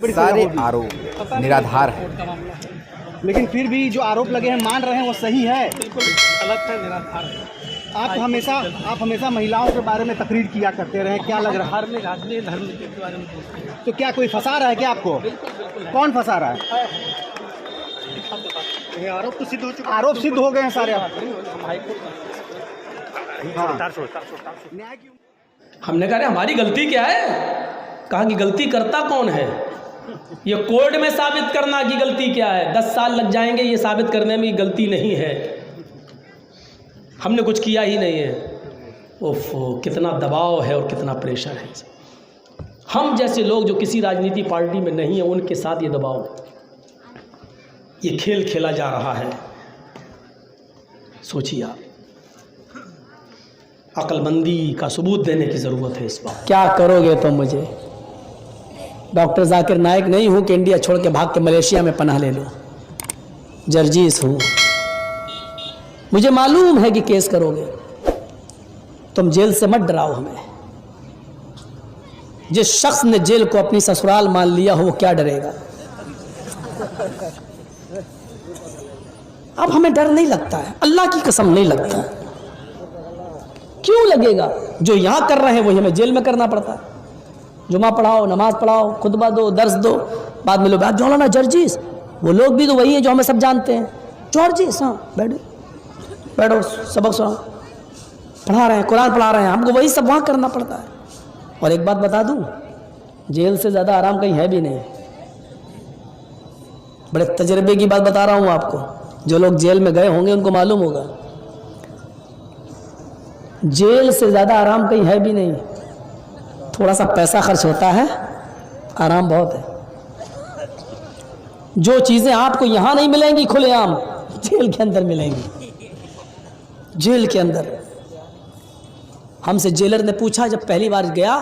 सारे आरोप निराधार हैं, लेकिन फिर भी जो आरोप लगे हैं मान रहे हैं वो सही है। बिल्कुल गलत है, निराधार है। आप हमेशा महिलाओं के बारे में तकरीर किया करते रहे, क्या लग रहा है? धार्मिक आदमी धर्म के बारे में पूछते हैं। तो क्या कोई फंसा रहा है क्या आपको? बिल्कुल कौन फंसा रहा है? ये आरोप तो सिद्ध हो चुका, आरोप सिद्ध हो गए हैं सारे। हमने कहा हमारी गलती क्या है? कहा कि गलती करता कौन है, ये कोर्ट में साबित करना कि गलती क्या है। 10 साल लग जाएंगे ये साबित करने में गलती नहीं है, हमने कुछ किया ही नहीं है। ओफो, कितना दबाव है और कितना प्रेशर है। हम जैसे लोग जो किसी राजनीति पार्टी में नहीं है, उनके साथ ये दबाव, ये खेल खेला जा रहा है। सोचिए आप, अक्लमंदी का सबूत देने की ज़रूरत है इस बात। क्या करोगे तुम? मुझे डॉक्टर जाकिर नाइक नहीं हूँ कि इंडिया छोड़ के भाग के मलेशिया में पनाह ले लो। जर्जीस हूँ, मुझे मालूम है कि केस करोगे। तुम जेल से मत डराओ हमें। जिस शख्स ने जेल को अपनी ससुराल मान लिया हो वो क्या डरेगा? अब हमें डर नहीं लगता है, अल्लाह की कसम नहीं लगता है। क्यों लगेगा? जो यहाँ कर रहे हैं वही हमें जेल में करना पड़ता है। जुमा पढ़ाओ, नमाज पढ़ाओ, खुतबा दो, दर्स दो, बाद में लोग बात जो ना जर्जीस, वो लोग भी तो वही हैं जो हमें सब जानते हैं। जॉर्जिस, हाँ बैठो सबक सुनाओ, पढ़ा रहे हैं, कुरान पढ़ा रहे हैं, हमको वही सब वहाँ करना पड़ता है। और एक बात बता दूँ, जेल से ज़्यादा आराम कहीं है भी नहीं। बड़े तजर्बे की बात बता रहा हूँ आपको, जो लोग जेल में गए होंगे उनको मालूम होगा। जेल से ज़्यादा आराम कहीं है भी नहीं। थोड़ा सा पैसा खर्च होता है, आराम बहुत है। जो चीज़ें आपको यहाँ नहीं मिलेंगी खुलेआम, जेल के अंदर मिलेंगी। जेल के अंदर हमसे जेलर ने पूछा, जब पहली बार गया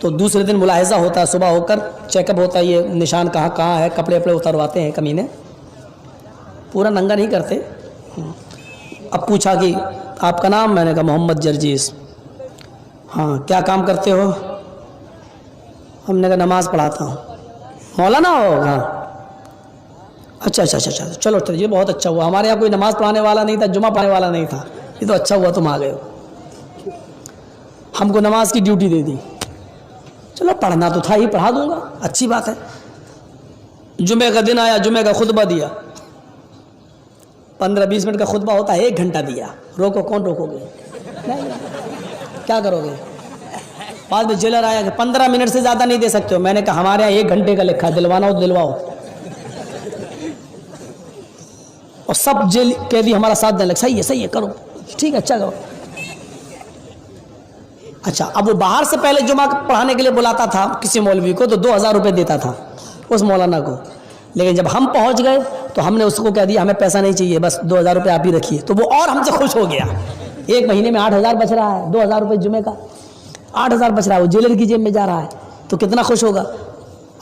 तो दूसरे दिन मुलाहिजा होता है, सुबह होकर चेकअप होता है, ये निशान कहाँ कहाँ है, कपड़े वपड़े उतरवाते हैं कमीने, पूरा नंगा नहीं करते। अब पूछा कि आपका नाम? मैंने कहा मोहम्मद जर्जीस। हाँ, क्या काम करते हो? हमने कहा नमाज पढ़ाता हूँ। मौलाना हो? हाँ। अच्छा, चलो तो ये बहुत अच्छा हुआ, हमारे यहाँ कोई नमाज पढ़ाने वाला नहीं था, जुमा पढ़ाने वाला नहीं था, ये तो अच्छा हुआ तुम आ गए हो। हमको नमाज की ड्यूटी दे दी। चलो पढ़ना तो था ही, पढ़ा दूंगा, अच्छी बात है। जुमे का दिन आया, जुमे का खुतबा दिया। 15-20 मिनट का खुतबा होता है, 1 घंटा दिया। रोको, कौन रोकोगे? नहीं, क्या करोगे? बाद में जेलर आया कि 15 मिनट से ज़्यादा नहीं दे सकते हो। मैंने कहा हमारे यहाँ 1 घंटे का लिखा है, दिलवाना हो तो दिलवाओ। और सब जेल कैदी हमारा साथ देने लगे, सही है करो, ठीक है, अच्छा करो। अच्छा, अब वो बाहर से पहले जुमा पढ़ाने के लिए बुलाता था किसी मौलवी को, तो 2000 रुपये देता था उस मौलाना को। लेकिन जब हम पहुंच गए तो हमने उसको कह दिया हमें पैसा नहीं चाहिए, बस 2000 रुपये आप ही रखिए। तो वो और हमसे खुश हो गया। 1 महीने में 8000 बच रहा है, 2000 रुपये जुमे का 8000 बच रहा है, वो जेलर की जेब में जा रहा है, तो कितना खुश होगा।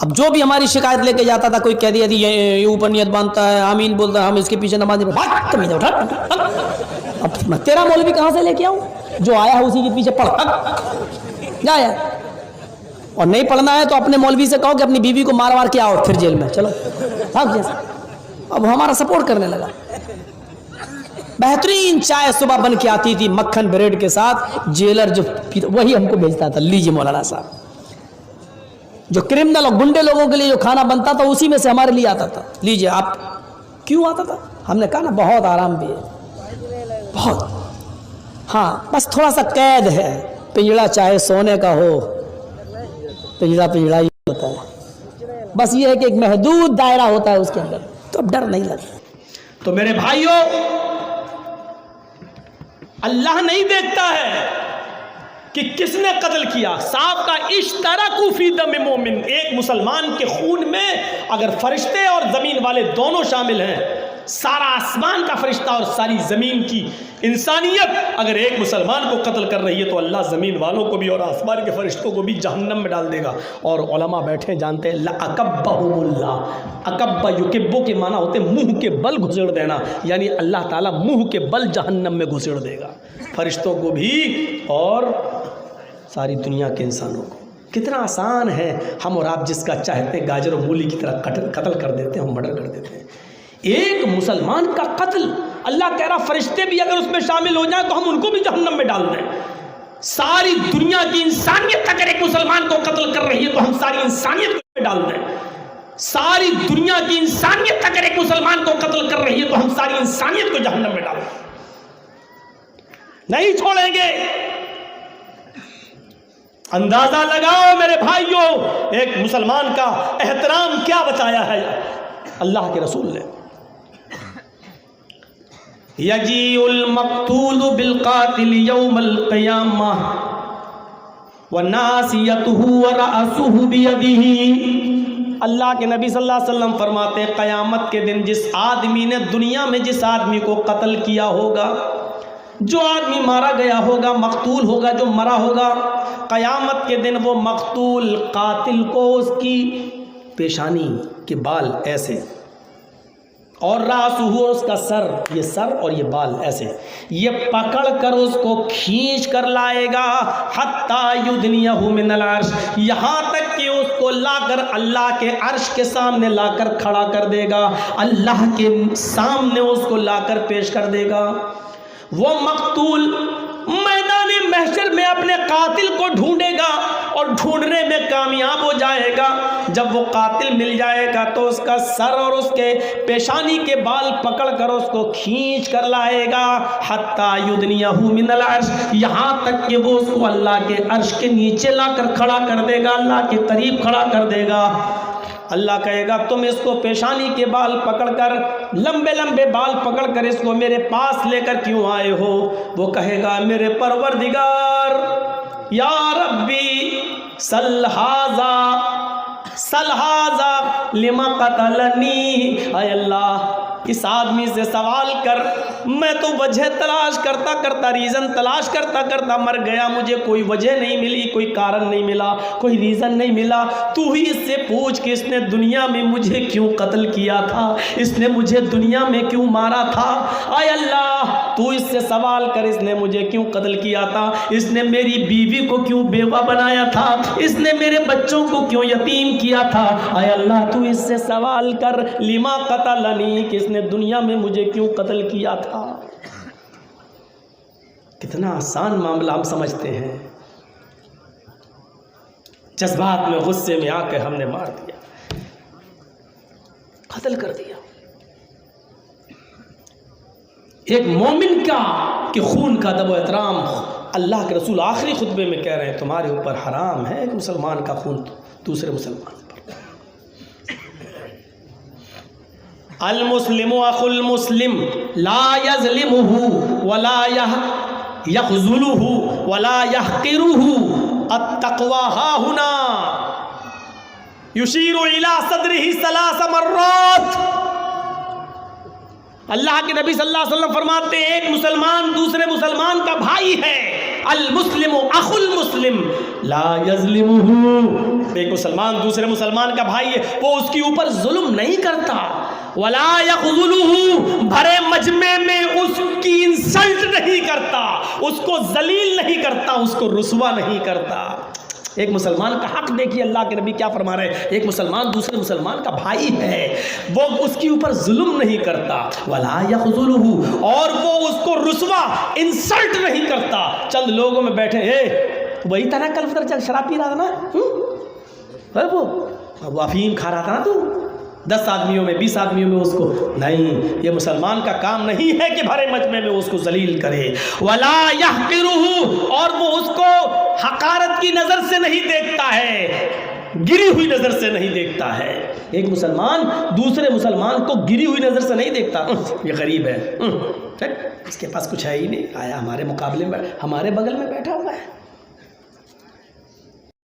अब जो भी हमारी शिकायत लेके जाता था, कोई कह दिया थी ये ऊपर नियत बांधता है, आमीन बोलता है, हम इसके पीछे नमाज नहीं पढ़ते। अब मैं तेरा मौलवी कहाँ से लेके आऊँ? जो आया है उसी के पीछे पढ़ जा यार। और नहीं पढ़ना है तो अपने मौलवी से कहो कि अपनी बीवी को मार मार के आओ, फिर जेल में चलो भाग जैसा। अब हमारा सपोर्ट करने लगा। बेहतरीन चाय सुबह बन के आती थी मक्खन ब्रेड के साथ, जेलर जो वही हमको भेजता था, लीजिए मौलाना साहब। जो क्रिमिनल और गुंडे लोगों के लिए जो खाना बनता था उसी में से हमारे लिए आता था, लीजिए आप। क्यों आता था? हमने कहा ना बहुत आराम भी है, बहुत। हाँ, बस थोड़ा सा कैद है, पिंजड़ा चाहे सोने का हो, पिंजड़ा ही होता है। बस ये है कि एक महदूद दायरा होता है उसके अंदर, तो अब डर नहीं लगता। तो मेरे भाइयों, अल्लाह नहीं देखता है कि किसने कत्ल किया। सांप का इश्तराकू फी दम मोमिन, एक मुसलमान के खून में अगर फरिश्ते और ज़मीन वाले दोनों शामिल हैं, सारा आसमान का फरिश्ता और सारी ज़मीन की इंसानियत अगर एक मुसलमान को कत्ल कर रही है, तो अल्लाह ज़मीन वालों को भी और आसमान के फरिश्तों को भी जहन्नम में डाल देगा। और उलमा बैठे जानते हैं, अकब्बा युकिब्बु के माना होते मुंह के बल घुसेड़ देना, यानी अल्लाह ताला मुंह के बल जहन्नम में घुसेड़ देगा, फरिश्तों को भी और सारी दुनिया के इंसानों को। کتنا آسان ہے، ہم اور آپ جس کا چاہتے ہیں گاجر و مولی کی طرح قتل کر دیتے ہیں، ہم مرڈر کر دیتے ہیں۔ ایک مسلمان کا قتل، اللہ کہہ رہا فرشتے بھی اگر اس میں شامل ہو جائیں تو ہم ان کو بھی جہنم میں ڈال دیں۔ ساری دنیا کی انسانیت اگر ایک مسلمان کو قتل کر رہی ہے تو ہم ساری انسانیت کو ڈال دیں۔ ساری دنیا کی انسانیت اگر ایک مسلمان کو قتل کر رہی ہے تو ہم ساری انسانیت کو جہنم میں ڈال دیں، نہیں چھوڑیں گے۔ اندازہ لگاؤ میرے بھائیوں، ایک مسلمان کا احترام کیا بتایا ہے اللہ کے رسول نے۔ یجیء المقتول بالقاتل یوم القیامہ وناسیتہ ورأسہ بیدہ۔ اللہ کے نبی صلی اللہ علیہ وسلم فرماتے ہیں قیامت کے دن جس آدمی نے دنیا میں جس آدمی کو قتل کیا ہوگا، جو آدمی مارا گیا ہوگا، مقتول ہوگا، جو مرا ہوگا، قیامت کے دن وہ مقتول قاتل کو اس کی پیشانی کے بال ایسے، اور راسہ، اس کا سر، یہ سر اور یہ بال ایسے، یہ پکڑ کر اس کو کھینچ کر لائے گا حتی یدنیہ من العرش، یہاں تک کہ اس کو لا کر اللہ کے عرش کے سامنے لا کر کھڑا کر دے گا، اللہ کے سامنے اس کو لا کر پیش کر دے گا۔ وہ مقتول میدان محشر میں اپنے قاتل کو ڈھونڈے گا اور ڈھونڈنے میں کامیاب ہو جائے گا۔ جب وہ قاتل مل جائے گا تو اس کا سر اور اس کے پیشانی کے بال پکڑ کر اس کو کھینچ کر لائے گا حتی یدنیہ من العرش، یہاں تک کہ وہ اس کو اللہ کے عرش کے نیچے لا کر کھڑا کر دے گا، اللہ کے قریب کھڑا کر دے گا۔ اللہ کہے گا تم اس کو پیشانی کے بال پکڑ کر، لمبے لمبے بال پکڑ کر اس کو میرے پاس لے کر کیوں آئے ہو؟ وہ کہے گا میرے پروردگار، یا ربی سل ھذا لما قتلنی، اے اللہ اس آدمی سے سوال کر، میں تو وجہ تلاش کرتا کرتا، ریزن تلاش کرتا کرتا مر گیا، مجھے کوئی وجہ نہیں ملی، کوئی کارن نہیں ملا، کوئی ریزن نہیں ملا، تو ہی اس سے پوچھ کہ اس نے دنیا میں مجھے کیوں قتل کیا تھا، اس نے مجھے دنیا میں کیوں مارا تھا، اے اللہ تو اس سے سوال کر اس نے مجھے کیوں قتل کیا تھا، اس نے میری بیوی کو کیوں بیوہ بنایا تھا، اس نے میرے بچوں کو کیوں یتیم کیا تھا، اے اللہ تو اس سے سوال کر لما قتلنی، کہ اس نے دنیا میں مجھے کیوں قتل کیا تھا۔ کتنا آسان معاملہ ہم سمجھتے ہیں، جذبات میں غصے میں آ کے ہم نے مار دیا، قتل کر دیا۔ ایک مومن کا کہ خون کا ادب و احترام، اللہ کے رسول آخری خطبے میں کہہ رہے ہیں تمہارے اوپر حرام ہے ایک مسلمان کا خون دوسرے مسلمان پر۔ المسلم اخو المسلم لا يظلمه ولا يخذله ولا يحقره التقوى ها هنا يشير الى صدره 3 مرات۔ اللہ کے نبی صلی اللہ علیہ وسلم فرماتے ہیں ایک مسلمان دوسرے مسلمان کا بھائی ہے، المسلم اخو المسلم لا یظلمہ، ایک مسلمان دوسرے مسلمان کا بھائی ہے، وہ اس کے اوپر ظلم نہیں کرتا، ولا یخذلہ، بھرے مجمع میں اس کی انسلٹ نہیں کرتا، اس کو ذلیل نہیں کرتا، اس کو رسوا نہیں کرتا۔ ایک مسلمان کا حق دیکھیے اللہ کے نبی کیا فرما رہے ہیں، ایک مسلمان دوسرے مسلمان کا بھائی ہے، وہ اس کے اوپر ظلم نہیں کرتا، ولا یخذلہ، اور وہ اس کو رسوا انسلٹ نہیں کرتا۔ چند لوگوں میں بیٹھے، وہی تھا نا کل فطر شراب پی رہا تھا نا، وہ افیم کھا رہا تھا نا تو 10 آدمیوں میں 20 آدمیوں میں اس کو نہیں، یہ مسلمان کا کام نہیں ہے کہ بھرے مجمع میں اس کو ذلیل کرے، ولا یحقرہ، اور وہ اس کو حقارت کی نظر سے نہیں دیکھتا ہے، گری ہوئی نظر سے نہیں دیکھتا ہے۔ ایک مسلمان دوسرے مسلمان کو گری ہوئی نظر سے نہیں دیکھتا، یہ غریب ہے، اس کے پاس کچھ ہے ہی نہیں، آیا ہمارے مقابلے میں، ہمارے بغل میں بیٹھا ہوا ہے،